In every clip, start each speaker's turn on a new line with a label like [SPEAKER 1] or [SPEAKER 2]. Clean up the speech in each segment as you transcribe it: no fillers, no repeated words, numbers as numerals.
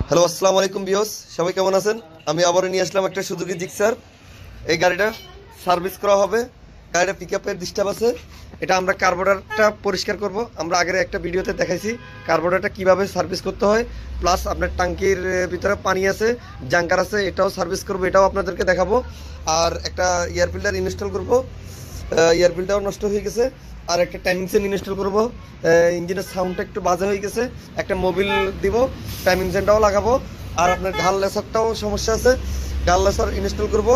[SPEAKER 1] Hello, আসসালামু আলাইকুম বিয়স, সবাই কেমন আছেন? আমি আবারও নিয়ে আসলাম একটা সুজুকি জিক্সার। এই গাড়িটা সার্ভিস করা হবে। গাড়িটা পিকআপের ডিস্টার্ব আছে। এটা আমরা কার্বোরেটরটা পরিষ্কার করব। আমরা আগের একটা ভিডিওতে দেখাইছি কার্বোরেটরটা কিভাবে সার্ভিস করতে হয়, প্লাস আপনার ট্যাঙ্কির ভিতরে পানি আছে, জাঙ্কার আছে, এটাও সার্ভিস করব, এটাও আপনাদেরকে দেখাবো। আর একটা এয়ার ফিল্টার ইনস্টল করব। এয়ার ফিল্টারও নষ্ট হয়ে গেছে। আর একটা টাইমিং চেন ইনস্টল করবো। ইঞ্জিনের সাউন্ডটা একটু বাজে হয়ে গেছে, একটা মোবিল দিব, টাইমিং চেনটাও লাগাবো। আর আপনার ঘাল লেসারটাও সমস্যা আছে, ঘাল লেসার ইনস্টল করব।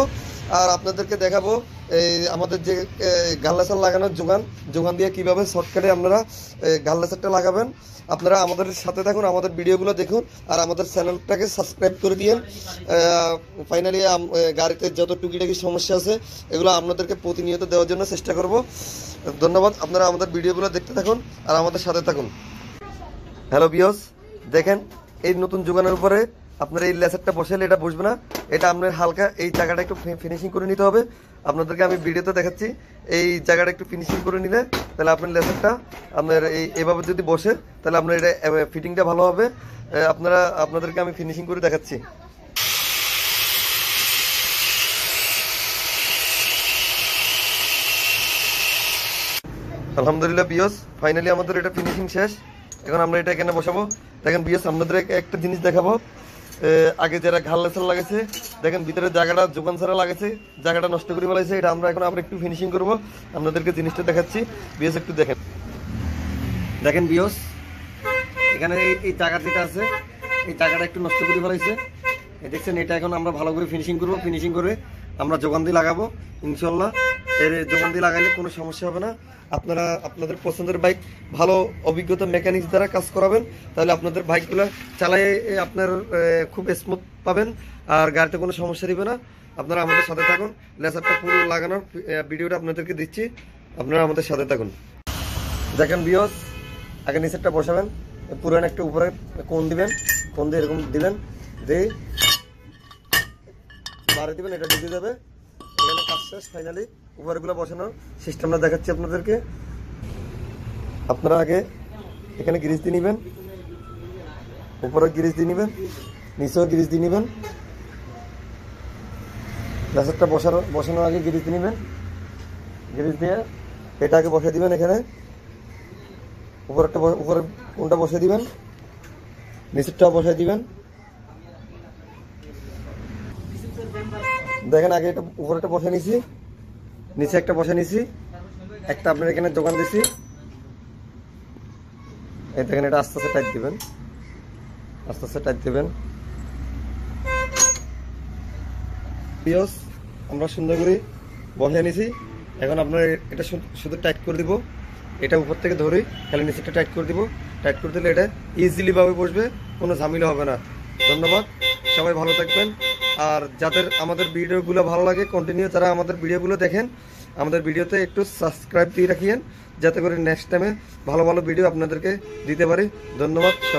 [SPEAKER 1] আর আপনাদেরকে দেখাবো এই আমাদের যে ঘাল লেসার লাগানোর যোগান দিয়ে কীভাবে শর্টকাটে আপনারা ঘাল লেসারটা লাগাবেন। আপনারা আমাদের সাথে থাকুন, আমাদের ভিডিওগুলো দেখুন, আর আমাদের চ্যানেলটাকে সাবস্ক্রাইব করে দিন। ফাইনালি গাড়িতে যত টুকিটাকি সমস্যা আছে এগুলো আপনাদেরকে প্রতিনিয়ত দেওয়ার জন্য চেষ্টা করব। ধন্যবাদ। আপনারা আমাদের ভিডিওগুলো দেখতে থাকুন আর আমাদের সাথে থাকুন। হ্যালো বিয়স, দেখেন এই নতুন যোগানের উপরে আপনার এই লেসারটা বসালে এটা বসবে না। এটা আপনার হালকা এই জায়গাটা একটু ফিনিশিং করে নিতে হবে। আপনাদেরকে আমি ভিডিওতে দেখাচ্ছি। এই জায়গাটা একটু ফিনিশিং করে নিলে তাহলে আপনার লেসারটা আপনার এইভাবে যদি বসে তাহলে আপনার এটা ফিটিংটা ভালো হবে। আপনাদেরকে আমি ফিনিশিং করে দেখাচ্ছি। আলহামদুলিল্লাহ বিয়স, ফাইনালি আমাদের এটা ফিনিশিং শেষ। এখন আমরা এটা এখানে বসাবো। দেখেন বিয়স, আপনাদের একটা জিনিস দেখাবো। আগে যারা ঘাল লেসার লাগাইছে, দেখেন ভিতরে জায়গাটা যোগান ছাড়া লাগাইছে, জায়গাটা নষ্ট করে ফেলাইছে। এটা আমরা এখন আবার একটু ফিনিশিং করবো। আপনাদেরকে জিনিসটা দেখাচ্ছি। বিয়স একটু দেখেন। দেখেন বিয়স, এখানে এই জায়গা যেটা আছে এই জায়গাটা একটু নষ্ট করে ফেলাইছে। দেখছেন, এটা এখন আমরা ভালো করে ফিনিশিং করবো। ফিনিশিং করে আমরা যোগান দিয়ে লাগাবো ইনশাল্লাহ। এর যোগান দিয়ে লাগাইলে কোনো সমস্যা হবে না। আপনারা আপনাদের পছন্দের বাইক ভালো অভিজ্ঞতা মেকানিক্স দ্বারা কাজ করাবেন, তাহলে আপনাদের বাইকগুলো চালাই আপনার খুব স্মুথ পাবেন আর গাড়িতে কোনো সমস্যা দিবে না। আপনারা আমাদের সাথে থাকুন। লেসারটা পুরো লাগানোর ভিডিওটা আপনাদেরকে দিচ্ছি, আপনারা আমাদের সাথে থাকুন। দেখেন বিয়স, আগে নিচেরটা বসাবেন, পুরান একটা উপরে কোণ দিবেন, কোণ দিয়ে এরকম দিবেন, দিয়ে বাড়ি দিবেন, এটা ঢুকে যাবে। এখানে কাজ শেষ। ফাইনালি উপরেগুলো বসানোর সিস্টেমটা দেখাচ্ছি আপনাদেরকে। আপনারা আগে এখানে গ্রিজ দিয়ে নেবেন, উপরে গ্রিজ দিয়ে নেবেন, নিচেও গ্রিজ দিয়ে নেবেন। গ্লাসেরটা বসানোর আগে গ্রিজ দিয়ে নেবেন। গ্রিজ দিয়ে এটা আগে বসিয়ে দিবেন। এখানে উপরে কোনটা বসিয়ে দিবেন, নিচেরটাও বসিয়ে দিবেন। দেখেন আগে এটা উপরেটা বসে নিছি, নিচে একটা বসে নিছি, একটা আপনার এখানে দোকান দিছি। এই দেখেন, এটা আস্তে আস্তে টাইট দিবেন, আস্তে আস্তে টাইট দিবেন। পিওস আমরা সুন্দর করে বসে নিছি। এখন আপনার এটা শুধু টাইট করে দিব। এটা উপর থেকে ধরে খালি নিচেটা টাইট করে দিব। টাইট করে দিলে এটা ইজিলি ভাবে বসবে, কোনো ঝামেলা হবে না। ধন্যবাদ, সবাই ভালো থাকবেন। আর যাদের আমাদের ভিডিওগুলো ভালো লাগে কন্টিনিউ যারা আমাদের ভিডিওগুলো দেখেন, আমাদের ভিডিওতে একটু সাবস্ক্রাইব দিয়ে রাখিয়েন, যাতে করে নেক্সট টাইমে ভালো ভালো ভিডিও আপনাদেরকে দিতে পারি। ধন্যবাদ।